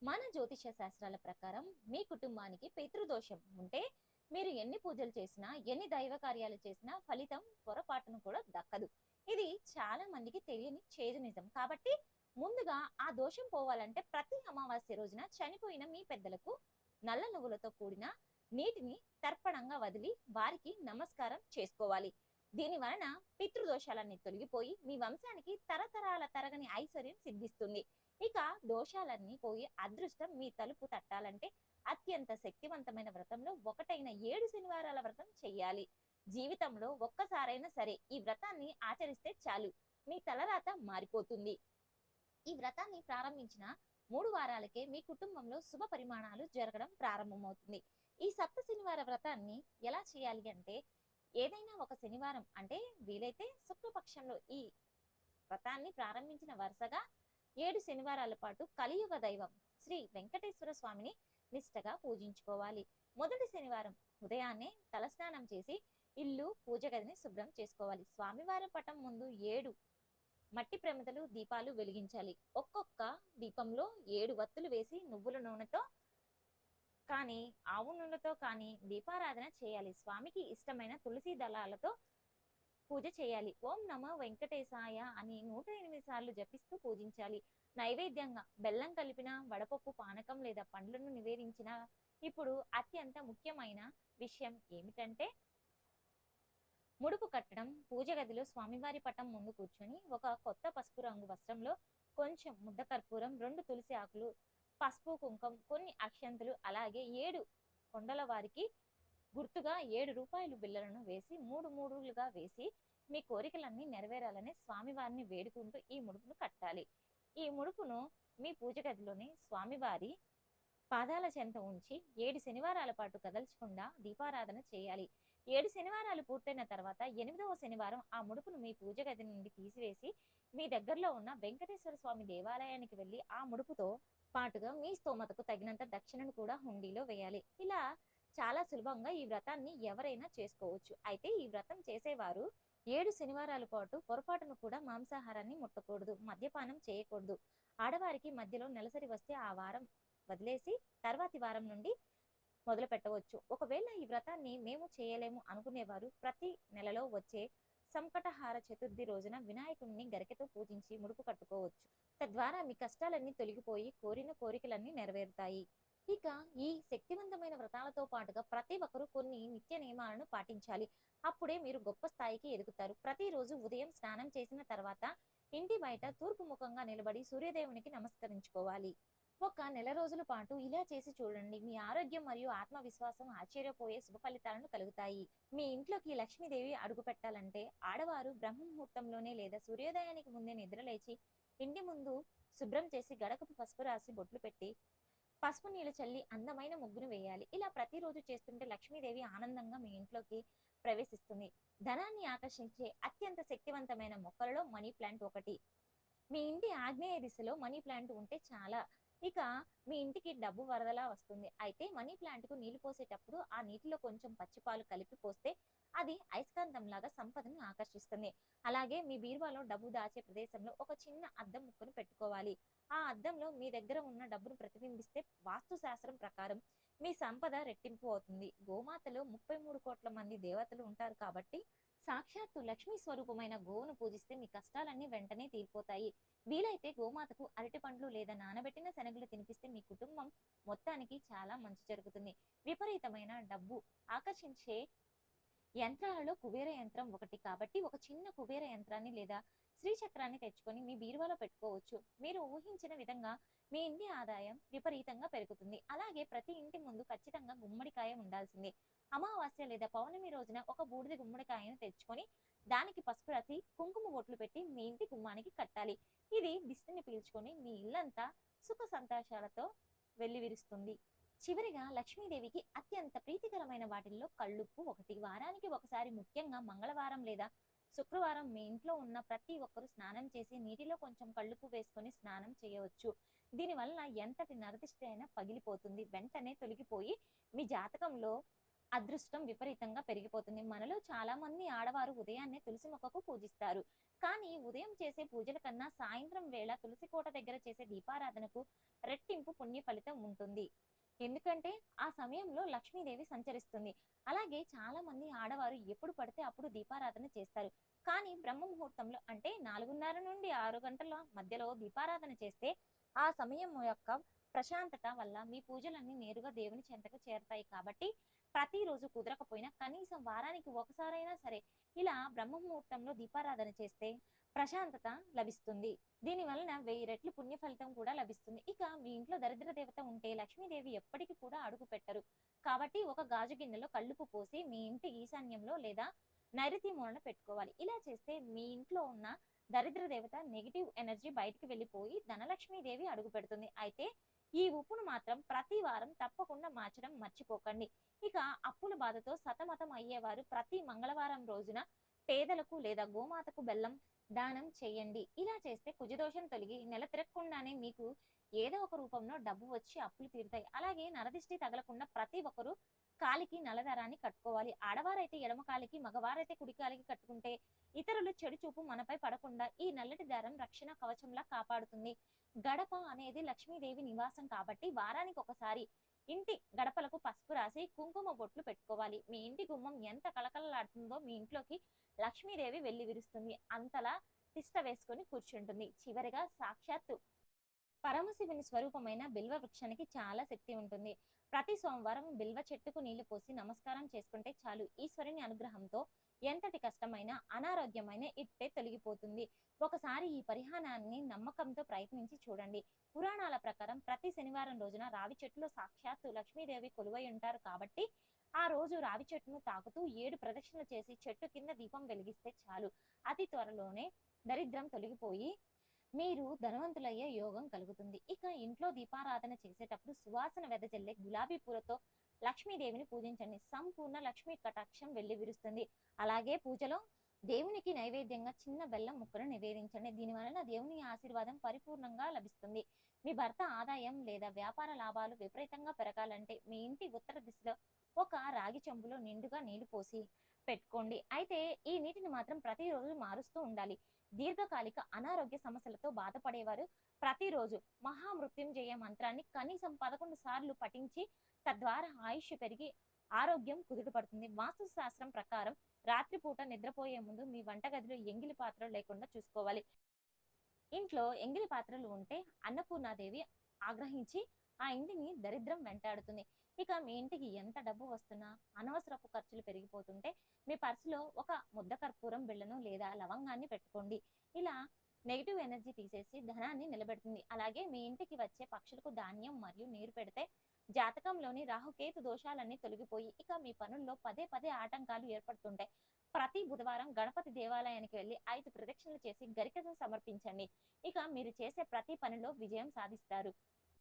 మన జ్యోతిష శాస్త్రాల ప్రకారం మీ కుటుంబానికి పితృదోషం ఉంటే మీరు ఎన్ని పూజలు చేసినా ఎన్ని దైవ కార్యాలు చేసినా ఫలితం పొరపాటును కూడా దక్కదు. ఇది చాలా మందికి తెలియని చేదు నిజం. కాబట్టి ముందుగా ఆ దోషం పోవాలంటే ప్రతి అమావాస్య రోజున చనిపోయిన మీ పెద్దలకు నల్ల నువ్వులతో కూడిన నీటిని తర్పణంగా వదిలి వారికి నమస్కారం చేసుకోవాలి. దీని వలన పితృదోషాలన్నీ తొలగిపోయి మీ వంశానికి తరతరాల తరగని ఐశ్వర్యం సిద్ధిస్తుంది. ఇక దోషాలన్నీ పోయి అదృష్టం మీ తలుపు తట్టాలంటే అత్యంత శక్తివంతమైన వ్రతంలో ఒకటైన 7 శనివారాల వ్రతం చెయ్యాలి. జీవితంలో ఒక్కసారైనా సరే ఈ వ్రతాన్ని ఆచరిస్తే చాలు, మీ తలరాత మారిపోతుంది. ఈ వ్రతాన్ని ప్రారంభించిన 3 వారాలకే మీ కుటుంబంలో శుభ పరిమాణాలు జరగడం ప్రారంభమవుతుంది. ఈ సప్త శనివార వ్రతాన్ని ఎలా చేయాలి అంటే, ఏదైనా ఒక శనివారం అంటే వీలైతే శుక్లపక్షంలో ఈ వ్రతాన్ని ప్రారంభించిన వరుసగా 7 శనివారాల పాటు కలియుగ దైవం శ్రీ వెంకటేశ్వర స్వామిని నిష్టగా పూజించుకోవాలి. మొదటి శనివారం ఉదయాన్నే తలస్నానం చేసి ఇల్లు పూజ గదిని శుభ్రం చేసుకోవాలి. స్వామివారి పటం ముందు 7 మట్టి ప్రమిదలు దీపాలు వెలిగించాలి. ఒక్కొక్క దీపంలో 7 వత్తులు వేసి నువ్వుల నూనెతో కానీ ఆవు నూనెతో కానీ దీపారాధన చేయాలి. స్వామికి ఇష్టమైన తులసి దళాలతో పూజ చేయాలి. ఓం నమో వెంకటేశాయ అని 108 సార్లు జపిస్తూ పూజించాలి. నైవేద్యంగా బెల్లం కలిపిన వడపప్పు పానకం లేదా పండ్లను నివేదించిన. ఇప్పుడు అత్యంత ముఖ్యమైన విషయం ఏమిటంటే ముడుపు కట్టడం. పూజ గదిలో స్వామివారి పటం ముందు కూర్చొని ఒక కొత్త పసుపు రంగు వస్త్రంలో కొంచెం ముద్ద కర్పూరం, 2 తులసి ఆకులు, పసుపు కుంకం, కొన్ని అక్షంతులు, అలాగే 7 కొండల వారికి గుర్తుగా 7 రూపాయలు బిళ్ళలను వేసి 3 మూడులుగా వేసి మీ కోరికలన్నీ నెరవేరాలని స్వామివారిని వేడుకుంటూ ఈ ముడుపును కట్టాలి. ఈ ముడుపును మీ పూజ గదిలోని స్వామివారి పాదాల చెంత ఉంచి 7 శనివారాల పాటు కదల్చకుండా దీపారాధన చేయాలి. 7 శనివారాలు పూర్తయిన తర్వాత 8వ శనివారం ఆ ముడుపును మీ పూజ గది నుండి తీసివేసి మీ దగ్గరలో ఉన్న వెంకటేశ్వర స్వామి దేవాలయానికి వెళ్ళి ఆ ముడుపుతో పాటుగా మీ స్తోమతకు తగినంత దక్షిణను కూడా హుండీలో వేయాలి. ఇలా చాలా సులభంగా ఈ వ్రతాన్ని ఎవరైనా చేసుకోవచ్చు. అయితే ఈ వ్రతం చేసేవారు 7 శనివారాల పాటు పొరపాటును కూడా మాంసాహారాన్ని ముట్టకూడదు, మద్యపానం చేయకూడదు. ఆడవారికి మధ్యలో నెలసరి వస్తే ఆ వారం వదిలేసి తర్వాతి వారం నుండి మొదలు పెట్టవచ్చు. ఒకవేళ ఈ వ్రతాన్ని మేము చేయలేము అనుకునేవారు ప్రతి నెలలో వచ్చే సంకటహార చతుర్థి రోజున వినాయకుడిని గరికెతో పూజించి ముడుపు కట్టుకోవచ్చు. తద్వారా మీ కష్టాలన్నీ తొలగిపోయి కోరిన కోరికలన్నీ నెరవేరుతాయి. ఇక ఈ శక్తివంతమైన వ్రతాలతో పాటుగా ప్రతి ఒక్కరూ కొన్ని నిత్య నియమాలను పాటించాలి. అప్పుడే మీరు గొప్ప స్థాయికి ఎదుగుతారు. ప్రతిరోజు ఉదయం స్నానం చేసిన తర్వాత ఇంటి బయట తూర్పు ముఖంగా నిలబడి సూర్యదేవునికి నమస్కరించుకోవాలి. ఒక నెల రోజుల పాటు ఇలా చేసి చూడండి. మీ ఆరోగ్యం మరియు ఆత్మవిశ్వాసం ఆశ్చర్యపోయే శుభ ఫలితాలను కలుగుతాయి. మీ ఇంట్లోకి లక్ష్మీదేవి అడుగు పెట్టాలంటే ఆడవారు బ్రహ్మ ముహూర్తంలోనే లేదా సూర్యోదయానికి ముందే నిద్రలేచి ఇంటి ముందు శుభ్రం చేసి గడపకు పసుపు రాసి బొట్లు పెట్టి పసుపు నీళ్లు చల్లి అందమైన ముగ్గును వేయాలి. ఇలా ప్రతిరోజు చేస్తుంటే లక్ష్మీదేవి ఆనందంగా మీ ఇంట్లోకి ప్రవేశిస్తుంది. ధనాన్ని ఆకర్షించే అత్యంత శక్తివంతమైన మొక్కలలో మనీ ప్లాంట్ ఒకటి. మీ ఇంటి ఆగ్నేయ దిశలో మనీ ప్లాంట్ ఉంటే చాలా, ఇక మీ ఇంటికి డబ్బు వరదలా వస్తుంది. అయితే మనీ ప్లాంట్ కు నీళ్లు పోసేటప్పుడు ఆ నీటిలో కొంచెం పచ్చిపాలు కలిపి పోస్తే అది అయస్కాంతం లాగా సంపదను ఆకర్షిస్తుంది. అలాగే మీ బీరువాలో డబ్బు దాచే ప్రదేశంలో ఒక చిన్న అద్దం ముక్కను పెట్టుకోవాలి. ఆ అద్దంలో మీ దగ్గర ఉన్న డబ్బును ప్రతిబింబిస్తే వాస్తు శాస్త్రం ప్రకారం మీ సంపద రెట్టింపు అవుతుంది. గోమాతలో 33 కోట్ల మంది దేవతలు ఉంటారు కాబట్టి సాక్షాత్తు లక్ష్మీ స్వరూపమైన గోవును పూజిస్తే మీ కష్టాలన్నీ వెంటనే తీరిపోతాయి. వీలైతే గోమాతకు అరటి పండ్లు లేదా నానబెట్టిన శనగలు తినిపిస్తే మీ కుటుంబం మొత్తానికి చాలా మంచి జరుగుతుంది. విపరీతమైన డబ్బు ఆకర్షించే యంత్రాలలో కుబేర యంత్రం ఒకటి కాబట్టి ఒక చిన్న కుబేర యంత్రాన్ని లేదా శ్రీచక్రాన్ని తెచ్చుకొని మీ బీరువాలో పెట్టుకోవచ్చు. మీరు ఊహించిన విధంగా మీ ఇంటి ఆదాయం విపరీతంగా పెరుగుతుంది. అలాగే ప్రతి ఇంటి ముందు ఖచ్చితంగా గుమ్మడికాయ ఉండాల్సిందే. అమావాస్య లేదా పౌర్ణమి రోజున ఒక బూడిద గుమ్మడికాయను తెచ్చుకొని దానికి పసుపు రాసి కుంకుమ బొట్లు పెట్టి మీ ఇంటి గుమ్మానికి కట్టాలి. ఇది దిష్టిని పీల్చుకొని మీ ఇల్లంతా సుఖ సంతోషాలతో వెల్లివిరుస్తుంది. చివరిగా లక్ష్మీదేవికి అత్యంత ప్రీతికరమైన వాటిల్లో కళ్ళుప్పు ఒకటి. వారానికి ఒకసారి, ముఖ్యంగా మంగళవారం లేదా శుక్రవారం మీ ఇంట్లో ఉన్న ప్రతి ఒక్కరూ స్నానం చేసి నీటిలో కొంచెం కళ్ళుప్పు వేసుకొని స్నానం చేయవచ్చు. దీనివల్ల ఎంతటి నరదిష్టి అయినా పగిలిపోతుంది, వెంటనే తొలగిపోయి మీ జాతకంలో అదృష్టం విపరీతంగా పెరిగిపోతుంది. మనలో చాలా మంది ఆడవారు ఉదయాన్నే తులసి మొక్కకు పూజిస్తారు. కానీ ఉదయం చేసే పూజల కన్నా సాయంత్రం వేళ తులసి కోట దగ్గర చేసే దీపారాధనకు రెట్టింపు పుణ్య ఫలితం ఉంటుంది. ఎందుకంటే ఆ సమయంలో లక్ష్మీదేవి సంచరిస్తుంది. అలాగే చాలా మంది ఆడవారు ఎప్పుడు పడితే అప్పుడు దీపారాధన చేస్తారు. కానీ బ్రహ్మ ముహూర్తంలో అంటే 4:30 నుండి 6 గంటల మధ్యలో దీపారాధన చేస్తే ఆ సమయం యొక్క ప్రశాంతత వల్ల మీ పూజలన్నీ నేరుగా దేవుని చెంతకు చేరతాయి. కాబట్టి ప్రతిరోజు కుదరకపోయినా కనీసం వారానికి ఒకసారైనా సరే ఇలా బ్రహ్మ ముహూర్తంలో దీపారాధన చేస్తే ప్రశాంతత లభిస్తుంది. దీని వలన 1000 రెట్లు పుణ్య ఫలితం కూడా లభిస్తుంది. ఇక మీ ఇంట్లో దరిద్ర దేవత ఉంటే లక్ష్మీదేవి ఎప్పటికీ కూడా అడుగు పెట్టరు. కాబట్టి ఒక గాజు గిన్నెలో కల్లుపు పోసి మీ ఇంటి ఈశాన్యంలో లేదా నైరుతి మూలన పెట్టుకోవాలి. ఇలా చేస్తే మీ ఇంట్లో ఉన్న దరిద్ర దేవత నెగిటివ్ ఎనర్జీ బయటికి వెళ్ళిపోయి ధనలక్ష్మీదేవి అడుగు పెడుతుంది. అయితే ఈ ఉప్పును మాత్రం ప్రతి వారం తప్పకుండా మార్చడం మర్చిపోకండి. ఇక అప్పుల బాధతో సతమతం అయ్యేవారు ప్రతి మంగళవారం రోజున పేదలకు లేదా గోమాతకు బెల్లం దానం చేయండి. ఇలా చేస్తే కుజదోషం తొలగి నెల తిరగకుండానే మీకు ఏదో ఒక రూపంలో డబ్బు వచ్చి అప్పులు తీరుతాయి. అలాగే నరదిష్టి తగలకుండా ప్రతి ఒక్కరూ కాలికి నల్లదారాన్ని కట్టుకోవాలి. ఆడవారైతే ఎడమ కాలికి, మగవారైతే కుడి కాలికి కట్టుకుంటే ఇతరులు చెడు చూపు మనపై పడకుండా ఈ నల్లటి దారం రక్షణ కవచంలా కాపాడుతుంది. గడప అనేది లక్ష్మీదేవి నివాసం కాబట్టి వారానికి ఒకసారి ఇంటి గడపలకు పసుపు రాసి కుంకుమ బొట్లు పెట్టుకోవాలి. మీ ఇంటి గుమ్మం ఎంత కళకళలాడుతుందో మీ ఇంట్లోకి లక్ష్మీదేవి వెళ్లి విరుస్తుంది. అంతలా తిష్ట వేసుకొని కూర్చుంటుంది. చివరిగా సాక్షాత్తు పరమశివుని స్వరూపమైన బిల్వ వృక్షానికి చాలా శక్తి ఉంటుంది. ప్రతి సోమవారం బిల్వ చెట్టుకు నీళ్లు పోసి నమస్కారం చేసుకుంటే చాలు. ఈశ్వరుని అనుగ్రహంతో ఎంతటి కష్టమైన అనారోగ్యమైన ఇట్టే తొలగిపోతుంది. ఒకసారి ఈ పరిహారాన్ని నమ్మకంతో ప్రయత్నించి చూడండి. పురాణాల ప్రకారం ప్రతి శనివారం రోజున రావి చెట్టులో సాక్షాత్తు లక్ష్మీదేవి కొలువై ఉంటారు కాబట్టి ఆ రోజు రావి చెట్టును తాకుతూ 7 ప్రదక్షిణలు చేసి చెట్టు కింద దీపం వెలిగిస్తే చాలు. అతి త్వరలోనే దరిద్రం తొలగిపోయి మీరు ధనవంతులయ్యే యోగం కలుగుతుంది. ఇక ఇంట్లో దీపారాధన చేసేటప్పుడు సువాసన వెదజల్లే గులాబీ పూలతో లక్ష్మీదేవిని పూజించండి. సంపూర్ణ లక్ష్మీ కటాక్షం వెళ్లి విరుస్తుంది. అలాగే పూజలో దేవునికి నైవేద్యంగా చిన్న బెల్లం ముక్కను నివేదించండి. దీని వలన దేవుని ఆశీర్వాదం పరిపూర్ణంగా లభిస్తుంది. మీ భర్త ఆదాయం లేదా వ్యాపార లాభాలు విపరీతంగా పెరగాలంటే మీ ఇంటి ఉత్తర దిశలో ఒక రాగి చెంబులో నిండుగా నీళ్లు పోసి పెట్టుకోండి. అయితే ఈ నీటిని మాత్రం ప్రతిరోజు మారుస్తూ ఉండాలి. దీర్ఘకాలిక అనారోగ్య సమస్యలతో బాధపడేవారు ప్రతిరోజు మహామృత్యుంజయ మంత్రాన్ని కనీసం 11 సార్లు పఠించి తద్వారా ఆయుష్ పెరిగి ఆరోగ్యం కుదుటపడుతుంది. వాస్తు శాస్త్రం ప్రకారం రాత్రిపూట నిద్రపోయే ముందు మీ వంటగదిలో ఎంగిలి పాత్రలు లేకుండా చూసుకోవాలి. ఇంట్లో ఎంగిలి పాత్రలు ఉంటే అన్నపూర్ణాదేవి ఆగ్రహించి ఆ ఇంటిని దరిద్రం వెంటాడుతుంది. ఇక మీ ఇంటికి ఎంత డబ్బు వస్తున్నా అనవసరపు ఖర్చులు పెరిగిపోతుంటే మీ పర్సులో ఒక ముద్ద కర్పూరం బిళ్ళను లేదా లవంగాన్ని పెట్టుకోండి. ఇలా నెగిటివ్ ఎనర్జీ తీసేసి ధనాన్ని నిలబెడుతుంది. అలాగే మీ ఇంటికి వచ్చే పక్షులకు ధాన్యం మరియు నీరు పెడితే జాతకంలోని రాహుకేతు దోషాలన్నీ తొలగిపోయి ఇక మీ పనుల్లో పదే పదే ఆటంకాలు ఏర్పడుతుంటాయి. ప్రతి బుధవారం గణపతి దేవాలయానికి వెళ్ళి 5 ప్రదక్షిణలు చేసి గరికను సమర్పించండి. ఇక మీరు చేసే ప్రతి పనిలో విజయం సాధిస్తారు.